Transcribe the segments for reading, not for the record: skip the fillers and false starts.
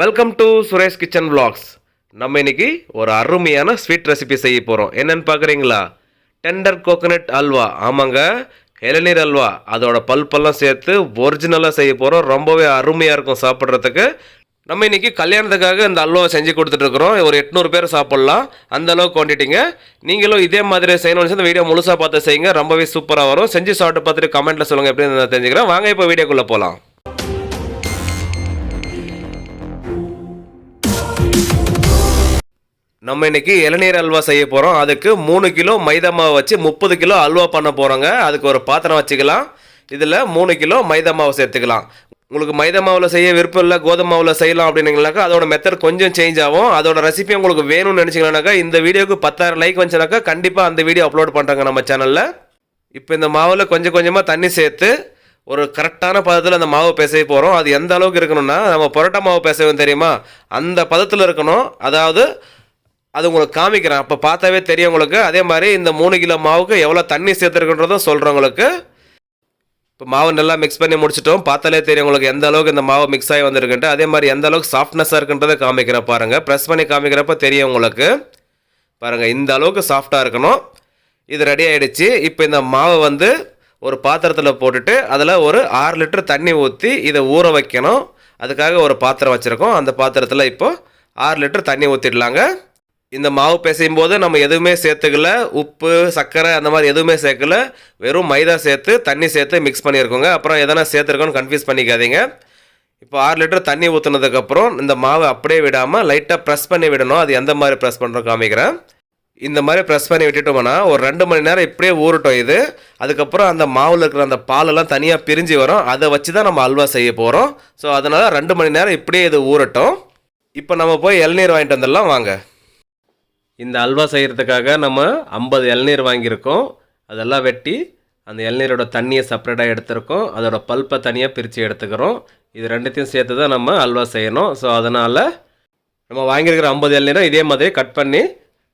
Welcome to Suresh kitchen vlogs. நம்ம இன்னைக்கு ஒரு அருமையான ஸ்வீட் ரெசிபி செய்ய போகிறோம். என்னென்னு பார்க்குறீங்களா? Tender coconut halwa. ஆமாங்க, இளநீர் அல்வா. அதோட பல்பெல்லாம் சேர்த்து ஒரிஜினலாக செய்ய போகிறோம். ரொம்பவே அருமையாக இருக்கும் சாப்பிட்றதுக்கு. நம்ம இன்றைக்கி கல்யாணத்துக்காக இந்த அல்வாவை செஞ்சு கொடுத்துட்ருக்குறோம். ஒரு 800 பேர் சாப்பிட்லாம், அந்தளவுக்கு குவான்டிட்டிங்க. நீங்களும் இதே மாதிரி செய்யணும்னு இந்த வீடியோ முழுசாக பார்த்து செய்யுங்க. ரொம்பவே சூப்பராக வரும். செஞ்சு சாப்பிட்டு பார்த்துட்டு கமெண்ட்டில் சொல்லுங்கள் எப்படி நான் தெரிஞ்சுக்கிறேன். வாங்க இப்போ வீடியோக்குள்ளே போகலாம். நம்ம இன்றைக்கி இளநீர் அல்வா செய்ய போகிறோம். அதுக்கு 3 கிலோ மைதா மாவு வச்சு 30 கிலோ அல்வா பண்ண போகிறோங்க. அதுக்கு ஒரு பாத்திரம் வச்சுக்கலாம். இதில் 3 கிலோ மைதா மாவு சேர்த்துக்கலாம். உங்களுக்கு மைதா மாவில் செய்ய விருப்பம் இல்லை, கோதுமை மாவில் செய்யலாம் அப்படின்னீங்கனாக்கா அதோட மெத்தட் கொஞ்சம் சேஞ்ச் ஆகும். அதோட ரெசிபி உங்களுக்கு வேணும்னு நினச்சிங்கனாக்கா இந்த வீடியோக்கு 10,000 லைக் வந்துச்சுனாக்கா கண்டிப்பாக அந்த வீடியோ அப்லோட் பண்ணுறாங்க நம்ம சேனலில். இப்போ இந்த மாவில் கொஞ்சம் கொஞ்சமாக தண்ணி சேர்த்து ஒரு கரெக்டான பதத்தில் அந்த மாவு பிசைய போகிறோம். அது எந்த அளவுக்கு இருக்கணும்னா, நம்ம பரோட்டா மாவு பிசைவோம் தெரியுமா, அந்த பதத்தில் இருக்கணும். அதாவது அது உங்களுக்கு காமிக்கிறேன், அப்போ பார்த்தாவே தெரியும் உங்களுக்கு. அதே மாதிரி இந்த 3 கிலோ மாவுக்கு எவ்வளோ தண்ணி சேர்த்துருக்குன்றதும் சொல்கிறேன் உங்களுக்கு. இப்போ மாவு நல்லா மிக்ஸ் பண்ணி முடிச்சிட்டோம். பார்த்தாலே தெரியும் உங்களுக்கு எந்த அளவுக்கு இந்த மாவு மிக்ஸ் ஆகி வந்திருக்குன்ட்டு. அதே மாதிரி எந்த அளவுக்கு சாஃப்ட்னஸாக இருக்குன்றதை காமிக்கிறேன் பாருங்கள். ப்ரெஸ் பண்ணி காமிக்கிறப்ப தெரியும் உங்களுக்கு. பாருங்கள், இந்த அளவுக்கு சாஃப்டாக இருக்கணும். இது ரெடி ஆகிடுச்சு. இப்போ இந்த மாவை வந்து ஒரு பாத்திரத்தில் போட்டுட்டு அதில் ஒரு 6 லிட்டர் தண்ணி ஊற்றி இதை ஊற வைக்கணும். அதுக்காக ஒரு பாத்திரம் வச்சுருக்கோம். அந்த பாத்திரத்தில் இப்போது 6 லிட்டர் தண்ணி ஊற்றிடலாங்க. இந்த மாவு பிசையும் போது நம்ம எதுவுமே சேர்த்துக்கல, உப்பு சர்க்கரை அந்த மாதிரி எதுவுமே சேர்க்கல. வெறும் மைதா சேர்த்து தண்ணி சேர்த்து மிக்ஸ் பண்ணியிருக்கோங்க. அப்புறம் எதனா சேர்த்துருக்கோன்னு கன்ஃபியூஸ் பண்ணிக்காதீங்க. இப்போ 6 லிட்டர் தண்ணி ஊற்றுனதுக்கப்புறம் இந்த மாவை அப்படியே விடாமல் லைட்டாக ப்ரெஸ் பண்ணி விடணும். அது எந்த மாதிரி ப்ரெஸ் பண்ணுறோம் காமிக்கிறேன். இந்த மாதிரி ப்ரெஸ் பண்ணி விட்டுட்டோம்னா ஒரு 2 மணி நேரம் இப்படியே ஊறட்டும் இது. அதுக்கப்புறம் அந்த மாவில் இருக்கிற அந்த பாலெல்லாம் தனியாக பிரிஞ்சு வரும். அதை வச்சு தான் நம்ம அல்வா செய்ய போகிறோம். ஸோ அதனால் 2 மணி நேரம் இப்படியே இது ஊறட்டும். இப்போ நம்ம போய் இளநீர் வாங்கிட்டு வந்துடலாம் வாங்க. இந்த அல்வா செய்கிறதுக்காக நம்ம 50 இளநீர் வாங்கியிருக்கோம். அதெல்லாம் வெட்டி அந்த இளநீரோட தண்ணியை செப்பரேட்டாக எடுத்துருக்கோம். அதோட பல்ப்பை தனியாக பிரித்து எடுத்துக்கிறோம். இது ரெண்டுத்தையும் சேர்த்து தான் நம்ம அல்வா செய்யணும். ஸோ அதனால் நம்ம வாங்கியிருக்கிற 50 இளநீரை இதே மாதிரி கட் பண்ணி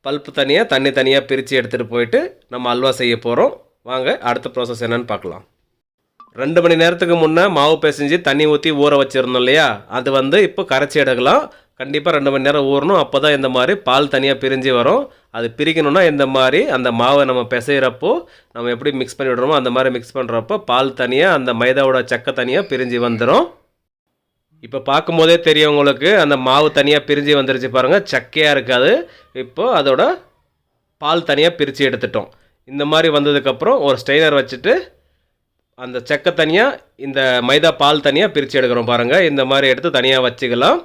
பல்ப்பு தனியாக தண்ணி தனியாக பிரித்து எடுத்துகிட்டு போயிட்டு நம்ம அல்வா செய்ய போகிறோம். வாங்க அடுத்த ப்ராசஸ் என்னென்னு பார்க்கலாம். 2 மணி நேரத்துக்கு முன்னே மாவு பிசைஞ்சு தண்ணி ஊற்றி ஊற வச்சுருந்தோம் இல்லையா, அது வந்து இப்போ கரைச்சி எடுக்கலாம். கண்டிப்பாக 2 மணி நேரம் ஊறணும். அப்போ தான் இந்த மாதிரி பால் தனியாக பிரிஞ்சு வரும். அது பிரிக்கணுன்னா இந்த மாதிரி அந்த மாவை நம்ம பிசைகிறப்போ நம்ம எப்படி மிக்ஸ் பண்ணி விடுறோமோ அந்த மாதிரி மிக்ஸ் பண்ணுறப்போ பால் தனியாக அந்த மைதாவோட சக்கை தனியாக பிரிஞ்சு வந்துடும். இப்போ பார்க்கும்போதே தெரியும் உங்களுக்கு, அந்த மாவு தனியாக பிரிஞ்சு வந்துருச்சு பாருங்கள், சக்கையாக இருக்காது. இப்போது அதோட பால் தனியாக பிரித்து எடுத்துட்டோம். இந்த மாதிரி வந்ததுக்கப்புறம் ஒரு ஸ்ட்ரெயினர் வச்சுட்டு அந்த சக்கை தனியாக இந்த மைதா பால் தனியாக பிரித்து எடுக்கிறோம் பாருங்கள். இந்த மாதிரி எடுத்து தனியாக வச்சுக்கலாம்.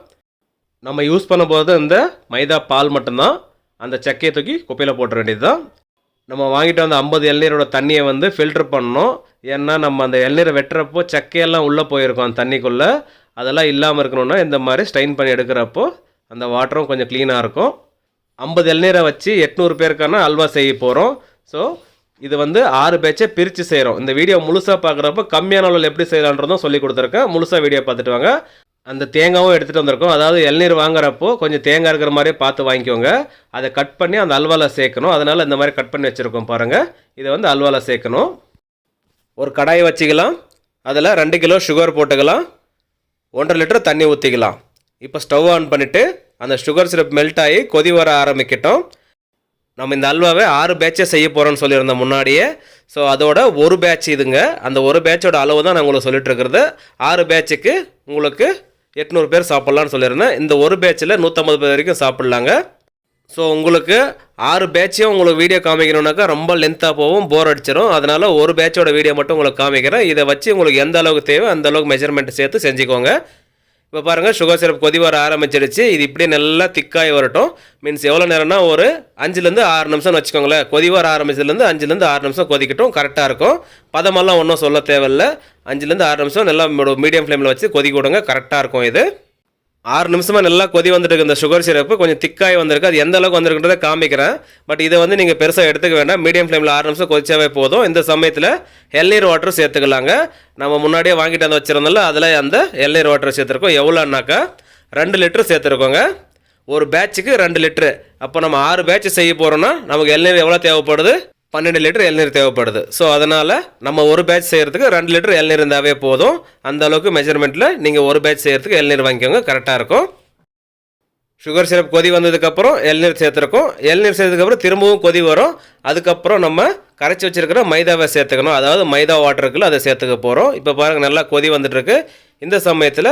நம்ம யூஸ் பண்ணும்போது இந்த மைதா பால் மட்டும்தான். அந்த சக்கையை தூக்கி குப்பையில் போட்டுற வேண்டியது தான். நம்ம வாங்கிட்டு வந்த 50 இளநீரோட தண்ணியை வந்து ஃபில்டர் பண்ணணும். ஏன்னா நம்ம அந்த இளநீரை வெட்டுறப்போ சக்கையெல்லாம் உள்ளே போயிருக்கும் அந்த தண்ணிக்குள்ளே. அதெல்லாம் இல்லாமல் இருக்கணும்னா இந்த மாதிரி ஸ்ட்ரெயின் பண்ணி எடுக்கிறப்போ அந்த வாட்டரும் கொஞ்சம் க்ளீனாக இருக்கும். 50 இளநீரை வச்சு 800 பேருக்கான அல்வா செய்ய போகிறோம். ஸோ இது வந்து 6 பேட்சை பிரித்து செய்கிறோம். இந்த வீடியோ முழுசாக பார்க்குறப்போ கம்மியான அளவில் எப்படி செய்யலான்றதும் சொல்லி கொடுத்துருக்கேன். முழுசாக வீடியோ பார்த்துட்டு வாங்க. அந்த தேங்காவும் எடுத்துகிட்டு வந்திருக்கோம். அதாவது இளநீர் வாங்குறப்போ கொஞ்சம் தேங்காய் இருக்கிற மாதிரியே பார்த்து வாங்கிக்கோங்க. அதை கட் பண்ணி அந்த அல்வாவில் சேர்க்கணும். அதனால் இந்த மாதிரி கட் பண்ணி வச்சுருக்கோம் பாருங்கள். இதை வந்து அல்வாவில் சேர்க்கணும். ஒரு கடாயை வச்சுக்கலாம். அதில் 2 கிலோ சுகர் போட்டுக்கலாம். 1.5 லிட்டர் தண்ணி ஊற்றிக்கலாம். இப்போ ஸ்டவ் ஆன் பண்ணிவிட்டு அந்த சுகர் சிரப் மெல்ட் ஆகி கொதி வர ஆரம்பிக்கட்டும். நம்ம இந்த அல்வாவை 6 பேட்சை செய்ய போகிறோன்னு சொல்லியிருந்தோம் முன்னாடியே. ஸோ அதோட ஒரு பேட்ச் இதுங்க. அந்த ஒரு பேட்சோட அளவு தான் நான் உங்களுக்கு சொல்லிட்டு இருக்கிறது. 6 பேட்சுக்கு உங்களுக்கு 800 பேர் சாப்பிட்லான்னு சொல்லியிருந்தேன். இந்த ஒரு பேட்சில் 150 பேர் வரைக்கும் சாப்பிட்லாங்க. ஸோ உங்களுக்கு 6 பேட்சையும் உங்களுக்கு வீடியோ காமிக்கணுன்னாக்கா ரொம்ப லென்த்தாக போகும், போர் அடிச்சிடும். அதனால் ஒரு பேட்சோட வீடியோ மட்டும் உங்களுக்கு காமிக்கிறேன். இதை வச்சு உங்களுக்கு எந்த அளவுக்கு தேவை அந்த அளவுக்கு மெஷர்மெண்ட் சேர்த்து செஞ்சுக்கோங்க. இப்போ பாருங்கள், சுகர் சிரப் கொதி வர ஆரம்பிச்சிடுச்சு. இது இப்படியே நல்லா திக்காகி வரட்டும். மீன்ஸ் எவ்வளோ நேரம்னா ஒரு 5லேருந்து 6 நிமிஷம்னு வச்சுக்கோங்களேன். கொதி வர ஆரம்பிச்சதுலேருந்து 5லேருந்து 6 நிமிஷம் கொதிக்கட்டும். கரெக்டாக இருக்கும். பதமெல்லாம் ஒன்றும் சொல்ல தேவையில்லை. 5லேருந்து 6 நிமிஷம் நல்லா மீடியம் ஃப்ளேமில் வச்சு கொதிக்க விடுங்க. கரெக்டாக இருக்கும். இது 6 நிமிஷமாக நல்லா கொதி வந்துட்டு இந்த சுகர் சிரப்பு கொஞ்சம் திக்காகி வந்திருக்கு. அது எந்த அளவுக்கு வந்திருக்குன்றதை காமிக்கிறேன். பட் இதை வந்து நீங்கள் பெருசாக எடுத்துக்க வேண்டாம். மீடியம் ஃப்ளேமில் 6 நிமிஷம் கொதிச்சாவே போதும். இந்த சமயத்தில் இளநீர் வாட்டர் சேர்த்துக்கலாங்க. நம்ம முன்னாடியே வாங்கிட்டு வந்து வச்சுருந்தோம்ல, அதில் அந்த இளநீர் வாட்டர் சேர்த்துருக்கோம். எவ்வளோன்னாக்கா 2 லிட்டர் சேர்த்துருக்கோங்க. ஒரு பேட்சுக்கு 2 லிட்டரு. அப்போ நம்ம 6 பேட்ச் செய்ய போகிறோன்னா நமக்கு இளநீர் எவ்வளோ தேவைப்படுது? 12 லிட்டர் இளநீர் தேவைப்படுது. ஸோ அதனால் நம்ம ஒரு பேட்ச் செய்கிறதுக்கு 2 லிட்டர் இளநீர் இருந்தாவே போதும். அந்த அளவுக்கு மெஷர்மெண்ட்டில் நீங்கள் ஒரு பேட்ச் செய்கிறதுக்கு இளநீர் வாங்கிக்கோங்க. கரெக்டாக இருக்கும். சுகர் சிரப் கொதி வந்ததுக்கப்புறம் இளநீர் சேர்த்துருக்கோம். இளநீர் சேர்த்ததுக்கப்புறம் திரும்பவும் கொதி வரும். அதுக்கப்புறம் நம்ம கரைச்சி வச்சுருக்கிற மைதாவை சேர்த்துக்கணும். அதாவது மைதா வாட்டர் இருக்குல்ல, அதை சேர்த்துக்க போகிறோம். இப்போ பாருங்கள், நல்லா கொதி வந்துட்டுருக்கு. இந்த சமயத்தில்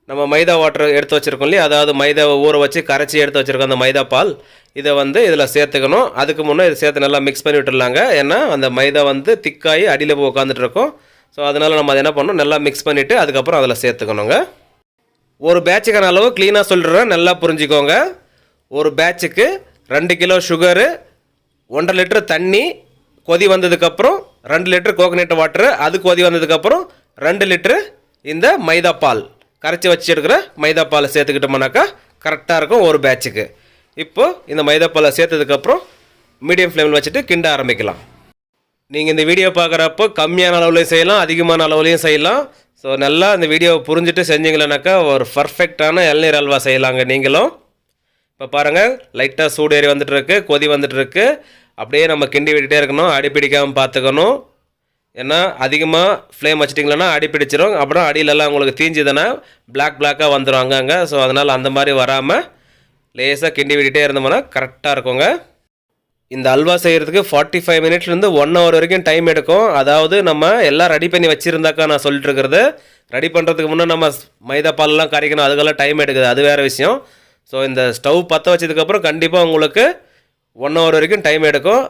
நம்ம மைதா வாட்டர் எடுத்து வச்சுருக்கோம் இல்லையா, அதாவது மைதாவை ஊற வச்சு கரைச்சி எடுத்து வச்சுருக்கோம் அந்த மைதா பால், இதை வந்து இதில் சேர்த்துக்கணும். அதுக்கு முன்னே இதை சேர்த்து நல்லா மிக்ஸ் பண்ணி விட்டுடலாங்க. ஏன்னா அந்த மைதா வந்து திக்காகி அடியில் போய் உட்காந்துட்ருக்கோம். ஸோ அதனால் நம்ம அதை என்ன பண்ணணும், நல்லா மிக்ஸ் பண்ணிவிட்டு அதுக்கப்புறம் அதில் சேர்த்துக்கணுங்க. ஒரு பேட்சுக்கான அளவு க்ளீனாக சொல்லிடுறேன், நல்லா புரிஞ்சுக்கோங்க. ஒரு பேட்சுக்கு 2 கிலோ சுகரு, 1.5 லிட்டர் தண்ணி, கொதி வந்ததுக்கப்புறம் 2 லிட்டர் கோகனட் வாட்டரு, அது கொதி வந்ததுக்கப்புறம் 2 லிட்டரு இந்த மைதா பால், கரைச்சி வச்சுருக்கிற மைதா பாலை சேர்த்துக்கிட்டோம்னாக்கா கரெக்டாக இருக்கும் ஒரு பேட்சுக்கு. இப்போது இந்த மைதா பாலை சேர்த்ததுக்கப்புறம் மீடியம் ஃப்ளேமில் வச்சுட்டு கிண்ட ஆரம்பிக்கலாம். நீங்கள் இந்த வீடியோ பார்க்குறப்போ கம்மியான அளவுலையும் செய்யலாம், அதிகமான அளவுலையும் செய்யலாம். ஸோ நல்லா இந்த வீடியோவை புரிஞ்சுட்டு செஞ்சிங்களேனாக்கா ஒரு பர்ஃபெக்டான இளநீர் அல்வா செய்யலாங்க நீங்களும். இப்போ பாருங்கள், லைட்டாக சூடு ஏறி வந்துட்டுருக்கு, கொதி வந்துட்டுருக்கு. அப்படியே நம்ம கிண்டி விட்டுட்டே இருக்கணும், அடிப்பிடிக்காமல் பார்த்துக்கணும். ஏன்னா அதிகமாக ஃப்ளேம் வச்சிட்டிங்களன்னா அடி பிடிச்சிரும். அப்புறம் அடியிலெல்லாம் உங்களுக்கு தீஞ்சுதுன்னா பிளாக்காக வந்துடும் அங்கங்கே. ஸோ அதனால் அந்த மாதிரி வராமல் லேசாக கிண்டி விட்டுட்டே இருந்தோம்னா கரெக்டாக இருக்குங்க. இந்த அல்வா செய்கிறதுக்கு 45 மினிட்ஸ்லேருந்து 1 ஹவர் வரைக்கும் டைம் எடுக்கும். அதாவது நம்ம எல்லாம் ரெடி பண்ணி வச்சுருந்தாக்கா நான் சொல்லிட்டு இருக்கிறது, ரெடி பண்ணுறதுக்கு முன்னே நம்ம மைதா பாலெலாம் கரைக்கணும், அதுக்கெல்லாம் டைம் எடுக்குது, அது வேறு விஷயம். ஸோ இந்த ஸ்டவ் பற்ற வச்சதுக்கப்புறம் கண்டிப்பாக உங்களுக்கு 1 ஹவர் வரைக்கும் டைம் எடுக்கும்.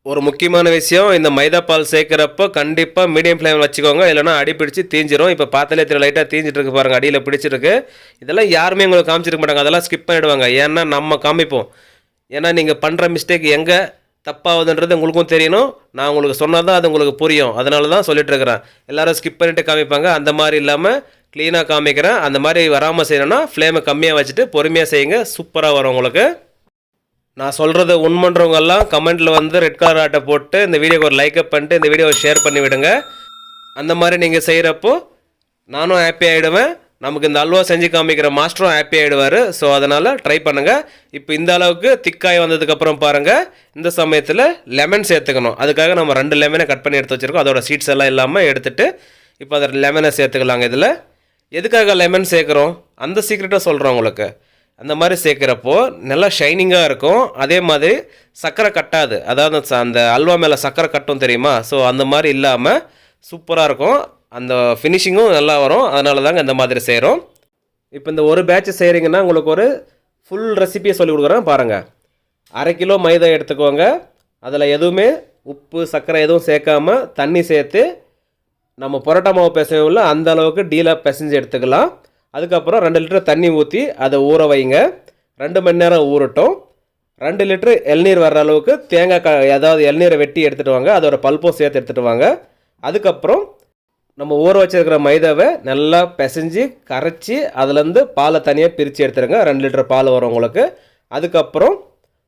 ஒரு முக்கியமான விஷயம், இந்த மைதா பால் சேர்க்குறப்போ கண்டிப்பாக மீடியம் ஃப்ளேமில் வச்சுக்கோங்க, இல்லைனா அடி பிடிச்சி தீஞ்சிரும். இப்போ பார்த்தாலே தெரியும், லைட்டாக தீஞ்சிட்டு இருக்கு பாருங்கள், அடியில் பிடிச்சிருக்கு. இதெல்லாம் யாருமே உங்களுக்கு காமிச்சிருக்க மாட்டாங்க, அதெல்லாம் ஸ்கிப் பண்ணிவிடுவாங்க. ஏன்னா நம்ம காமிப்போம். ஏன்னா நீங்கள் பண்ணுற மிஸ்டேக் எங்கே தப்பாகுதுன்றது உங்களுக்கும் தெரியணும். நான் உங்களுக்கு சொன்னால் தான் அது உங்களுக்கு புரியும், அதனால தான் சொல்லிட்டுருக்கிறேன். எல்லோரும் ஸ்கிப் பண்ணிவிட்டு காமிப்பாங்க, அந்த மாதிரி இல்லாமல் க்ளீனாக காமிக்கிறேன். அந்த மாதிரி வராமல் செய்யணும்னா ஃப்ளேமை கம்மியாக வச்சுட்டு பொறுமையாக செய்யுங்க, சூப்பராக வரும் உங்களுக்கு. நான் சொல்கிறது உண்மைன்றவங்கெல்லாம் கமெண்ட்டில் வந்து ரெட் கலர் ஆட்டை போட்டு இந்த வீடியோக்கு ஒரு லைக்கப் பண்ணிட்டு இந்த வீடியோவை ஷேர் பண்ணி விடுங்க. அந்த மாதிரி நீங்கள் செய்கிறப்போ நானும் ஹாப்பி ஆகிடுவேன், நமக்கு இந்த அல்வா செஞ்சு காமிக்கிற மாஸ்டரும் ஹாப்பி ஆகிடுவார். ஸோ அதனால் ட்ரை பண்ணுங்கள். இப்போ இந்த அளவுக்கு திக்காய் வந்ததுக்கப்புறம் பாருங்கள், இந்த சமயத்தில் லெமன் சேர்த்துக்கணும். அதுக்காக நம்ம 2 லெமனை கட் பண்ணி எடுத்து வச்சுருக்கோம். அதோட சீட்ஸ் எல்லாம் இல்லாமல் எடுத்துகிட்டு இப்போ அதை லெமனை சேர்த்துக்கலாங்க. இதில் எதுக்காக லெமன் சேர்க்குறோம் அந்த சீக்ரெட்டாக சொல்கிறோம் உங்களுக்கு. அந்த மாதிரி சேர்க்குறப்போ நல்லா ஷைனிங்காக இருக்கும். அதே மாதிரி சர்க்கரை கட்டாது, அதாவது அந்த அல்வா மேலே சர்க்கரை கட்டும் தெரியுமா. ஸோ அந்த மாதிரி இல்லாமல் சூப்பராக இருக்கும், அந்த ஃபினிஷிங்கும் நல்லா வரும். அதனால தாங்க இந்த மாதிரி செய்கிறோம். இப்போ இந்த ஒரு பேட்ச் செய்கிறீங்கன்னா உங்களுக்கு ஒரு ஃபுல் ரெசிபியை சொல்லி கொடுக்குறேன் பாருங்கள். 1/2 கிலோ மைதா எடுத்துக்கோங்க. அதில் எதுவுமே உப்பு சர்க்கரை எதுவும் சேர்க்காம தண்ணி சேர்த்து நம்ம பரோட்டா மாவு பிசையும்ல அந்த அளவுக்கு டீலாக பிசைஞ்சு எடுத்துக்கலாம். அதுக்கப்புறம் 2 லிட்டர் தண்ணி ஊற்றி அதை ஊற வைங்க, 2 மணி நேரம் ஊறட்டும். 2 லிட்டர் இளநீர் வர்ற அளவுக்கு தேங்காய் அதாவது இளநீரை வெட்டி எடுத்துகிட்டு வாங்க, அதோட பல்ப்பும் சேர்த்து எடுத்துகிட்டு வாங்க. அதுக்கப்புறம் நம்ம ஊற வச்சுருக்கிற மைதாவை நல்லா பிசைஞ்சு கரைச்சி அதுலேருந்து பாலை தனியாக பிரித்து எடுத்துருங்க. 2 லிட்டர் பால் வரும் உங்களுக்கு. அதுக்கப்புறம்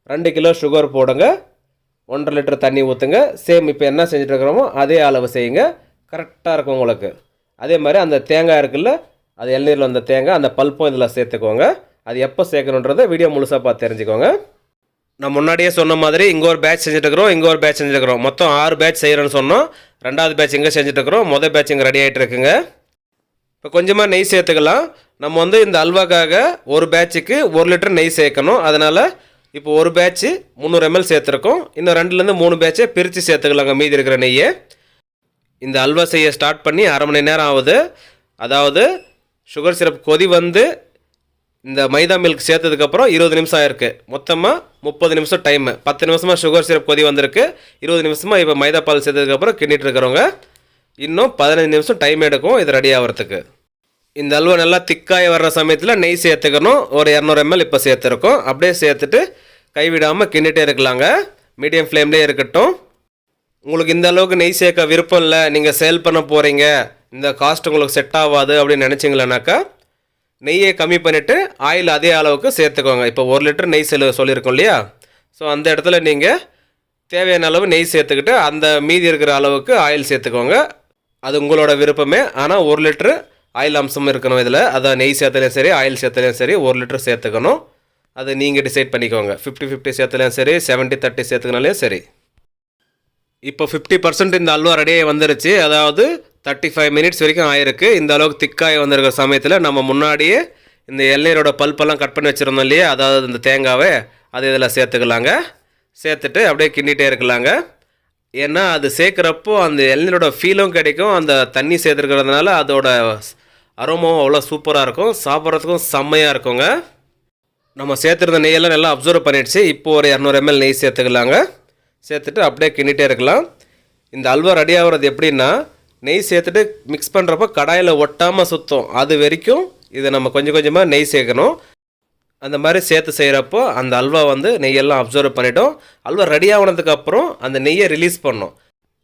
2 கிலோ சுகர் போடுங்க, 1.5 லிட்டர் தண்ணி ஊற்றுங்க. சேம் இப்போ என்ன செஞ்சுட்ருக்கிறோமோ அதே அளவு செய்யுங்க, கரெக்டாக இருக்கும் உங்களுக்கு. அதே மாதிரி அந்த தேங்காய் இருக்குல்ல, அது இளநீரில் வந்த தேங்காய், அந்த பல்ப்பும் இதில் சேர்த்துக்கோங்க. அது எப்போ சேர்க்கணுன்றதை வீடியோ முழுசாக பார்த்து தெரிஞ்சுக்கோங்க. நான் முன்னாடியே சொன்ன மாதிரி இங்கே ஒரு பேட்ச் செஞ்சுட்டுருக்கிறோம், இங்கே ஒரு பேட்ச் செஞ்சுட்டுருக்கிறோம். மொத்தம் 6 பேட்ச் செய்கிறேன்னு சொன்னோம். 2வது பேட்ச் இங்கே செஞ்சுட்டுருக்கிறோம், மொதல் பேட்ச் இங்கே ரெடி ஆகிட்டு இருக்குங்க. இப்போ கொஞ்சமாக நெய் சேர்த்துக்கலாம். நம்ம வந்து இந்த அல்வாக்காக ஒரு பேட்சுக்கு 1 லிட்டர் நெய் சேர்க்கணும். அதனால் இப்போ ஒரு பேட்ச்சு 300 ml சேர்த்துருக்கோம். இன்னும் 2லேருந்து 3 பேட்சை பிரித்து சேர்த்துக்கலாங்க மீதி இருக்கிற நெய்யை. இந்த அல்வா செய்ய ஸ்டார்ட் பண்ணி 1/2 மணி நேரம் ஆகுது. அதாவது சுகர் சிரப் கொதி வந்து இந்த மைதா மில்க் சேர்த்ததுக்கப்புறம் 20 நிமிஷம் ஆயிருக்கு. மொத்தமாக 30 நிமிஷம் டைமு. 10 நிமிஷமாக சுகர் சிரப் கொதி வந்திருக்கு, 20 நிமிஷமாக இப்போ மைதா பால் சேர்த்ததுக்கப்புறம் கிண்டிட்டு இருக்கிறவங்க இன்னும் 15 நிமிஷம் டைம் எடுக்கும் இது ரெடி ஆகிறதுக்கு. இந்த அல்வா நல்லா திக்காய் வர்ற சமயத்தில் நெய் சேர்த்துக்கணும். ஒரு 200 ml இப்போ சேர்த்துருக்கோம். அப்படியே சேர்த்துட்டு கைவிடாமல் கிண்டிகிட்டே இருக்கலாங்க, மீடியம் ஃப்ளேம்லேயே இருக்கட்டும். உங்களுக்கு இந்த அளவுக்கு நெய் சேர்க்க விருப்பம் இல்லை, நீங்கள் சேல் பண்ண போகிறீங்க, இந்த காஸ்ட் உங்களுக்கு செட் ஆகாது அப்படின்னு நினச்சிங்களேனாக்கா நெய்யை கம்மி பண்ணிவிட்டு ஆயில் அதே அளவுக்கு சேர்த்துக்கோங்க. இப்போ 1 லிட்டர் நெய் சொல்லியிருக்கோம் இல்லையா, ஸோ அந்த இடத்துல நீங்கள் தேவையான அளவு நெய் சேர்த்துக்கிட்டு அந்த மீதி இருக்கிற அளவுக்கு ஆயில் சேர்த்துக்கோங்க. அது உங்களோட விருப்பமே. ஆனால் 1 லிட்டரு ஆயில் அம்சம் இருக்கணும் இதில். அதான் நெய் சேர்த்தலையும் சரி ஆயில் சேர்த்தலையும் சரி 1 லிட்டர் சேர்த்துக்கணும். அது நீங்கள் டிசைட் பண்ணிக்கோங்க. 50-50 சேர்த்தலையும் சரி, 70-30 சேர்த்துக்கினாலையும் சரி. இப்போ 50% இந்த அல்வா ரெடியாக வந்துருச்சு. அதாவது 35 மினிட்ஸ் வரைக்கும் ஆயிருக்கு. இந்த அளவுக்கு திக்காய் வந்திருக்கிற சமயத்தில் நம்ம முன்னாடியே இந்த இளநீரோட பல்பெல்லாம் கட் பண்ணி வச்சுருந்தோம் இல்லையா, அதாவது இந்த தேங்காவை அது இதில் சேர்த்துக்கலாங்க. சேர்த்துட்டு அப்படியே கிண்டிகிட்டே இருக்கலாங்க. ஏன்னா அது சேர்க்குறப்போ அந்த இளநீரோட ஃபீலும் கிடைக்கும். அந்த தண்ணி சேர்த்துருக்கிறதுனால அதோட அரோமாவும் அவ்வளோ சூப்பராக இருக்கும், சாப்பிட்றதுக்கும் செம்மையாக இருக்குங்க. நம்ம சேர்த்துருந்த நெய்யெல்லாம் நல்லா அப்சர்வ் பண்ணிடுச்சு. இப்போது ஒரு 200 ml நெய் சேர்த்துக்கலாங்க. சேர்த்துட்டு அப்படியே கிண்டிகிட்டே இருக்கலாம். இந்த அல்வா ரெடி ஆகிறது எப்படின்னா, நெய் சேர்த்துட்டு மிக்ஸ் பண்ணுறப்போ கடாயில் ஒட்டாமல் சுற்றும், அது வரைக்கும் இதை நம்ம கொஞ்சம் கொஞ்சமாக நெய் சேர்க்கணும். அந்த மாதிரி சேர்த்து செய்கிறப்போ அந்த அல்வா வந்து நெய்யெல்லாம் அப்சர்வ் பண்ணிட்டோம். அல்வா ரெடி ஆனதுக்கப்புறம் அந்த நெய்யை ரிலீஸ் பண்ணோம்,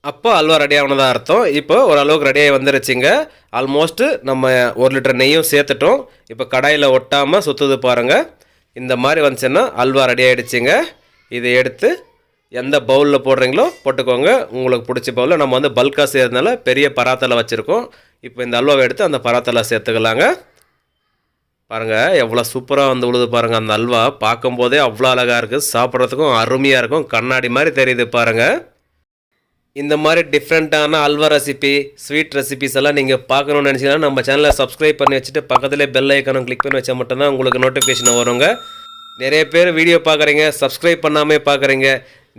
அப்போ அல்வா ரெடி ஆனதாக அர்த்தம். இப்போ ஓரளவுக்கு ரெடியாகி வந்துருச்சுங்க. ஆல்மோஸ்ட்டு நம்ம 1 லிட்டர் நெய்யும் சேர்த்துட்டோம். இப்போ கடாயில் ஒட்டாமல் சுற்றுது பாருங்கள். இந்த மாதிரி வந்துச்சுன்னா அல்வா ரெடி ஆகிடுச்சிங்க. இதை எடுத்து எந்த பவுலில் போடுறீங்களோ போட்டுக்கோங்க. உங்களுக்கு பிடிச்ச பவுலில் நம்ம வந்து பல்காக செய்கிறதுனால பெரிய பராத்தலை வச்சுருக்கோம். இப்போ இந்த அல்வாவை எடுத்து அந்த பராத்தலை சேர்த்துக்கலாங்க. பாருங்கள் எவ்வளோ சூப்பராக வந்து உழுது பாருங்கள். அந்த அல்வா பார்க்கும்போதே அவ்வளோ அழகாக இருக்குது, சாப்பிட்றதுக்கும் அருமையாக இருக்கும், கண்ணாடி மாதிரி தெரியுது பாருங்கள். இந்த மாதிரி டிஃப்ரெண்ட்டான அல்வா ரெசிபி, ஸ்வீட் ரெசிபிஸ் எல்லாம் நீங்கள் பார்க்கணுன்னு நினச்சிங்கன்னா நம்ம சேனலை சப்ஸ்கிரைப் பண்ணி வச்சுட்டு பக்கத்துலேயே பெல் ஐக்கானும் கிளிக் பண்ணி வச்சா மட்டும்தான் உங்களுக்கு நோட்டிஃபிகேஷன் வருங்க. நிறைய பேர் வீடியோ பார்க்குறீங்க, சப்ஸ்கிரைப் பண்ணாமல் பார்க்குறீங்க.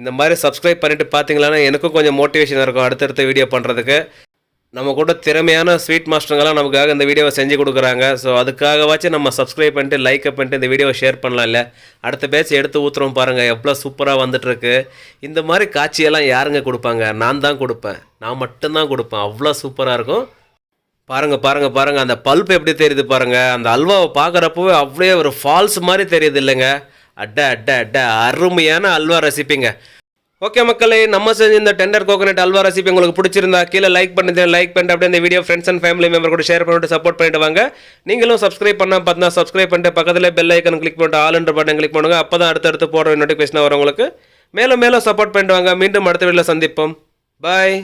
இந்த மாதிரி சப்ஸ்கிரைப் பண்ணிவிட்டு பார்த்தீங்களான்னா எனக்கும் கொஞ்சம் மோட்டிவேஷன் இருக்கும் அடுத்தடுத்த வீடியோ பண்ணுறதுக்கு. நம்ம கூட திறமையான ஸ்வீட் மாஸ்டருங்கெல்லாம் நமக்காக இந்த வீடியோவை செஞ்சு கொடுக்குறாங்க. ஸோ அதுக்காகவாச்சும் நம்ம சப்ஸ்கிரைப் பண்ணிட்டு லைக்கை பண்ணிட்டு இந்த வீடியோவை ஷேர் பண்ணலாம். இல்லை அடுத்த பேட்ச் எடுத்து ஊற்றுறோம் பாருங்கள், எவ்வளோ சூப்பராக வந்துட்டுருக்கு. இந்த மாதிரி காட்சியெல்லாம் யாருங்க கொடுப்பாங்க? நான் தான் கொடுப்பேன், நான் மட்டும்தான் கொடுப்பேன். அவ்வளோ சூப்பராக இருக்கும். பாருங்கள் அந்த பல்ப் எப்படி தெரியுது பாருங்கள். அந்த அல்வாவை பார்க்குறப்பவே அப்படியே ஒரு ஃபால்ஸ் மாதிரி தெரியுது இல்லைங்க. அட்ட அருமையான அல்வா ரெசிபிங்க. ஓகே மக்களே, நம்ம செஞ்ச இந்த டெண்டர் கோகோனட் அல்வா ரெசிபி உங்களுக்கு பிடிச்சிருந்தா கீழே லைக் பண்ணிட்டு அப்படியே இந்த video friends and family member கூட ஷேர் பண்ணிட்டு சப்போர்ட் பண்ணிட்டு வாங்க. நீங்களும் சப்ஸ்கிரைப் பண்ணால் பார்த்தா சப்ஸ்கிரைப் பண்ணிட்டு பக்கத்தில் பெல் ஐக்கன் கிளிக் பண்ணிட்டு ஆல் என்ற பட்டன் கிளிக் பண்ணுங்க. அப்போ தான் அடுத்தடுத்து போடுற நோட்டிஃபிகேஷன் வரும் உங்களுக்கு. மேலும் சப்போர்ட் பண்ணிட்டு வாங்க. மீண்டும் அடுத்த வீடியோவில் சந்திப்போம். பாய்.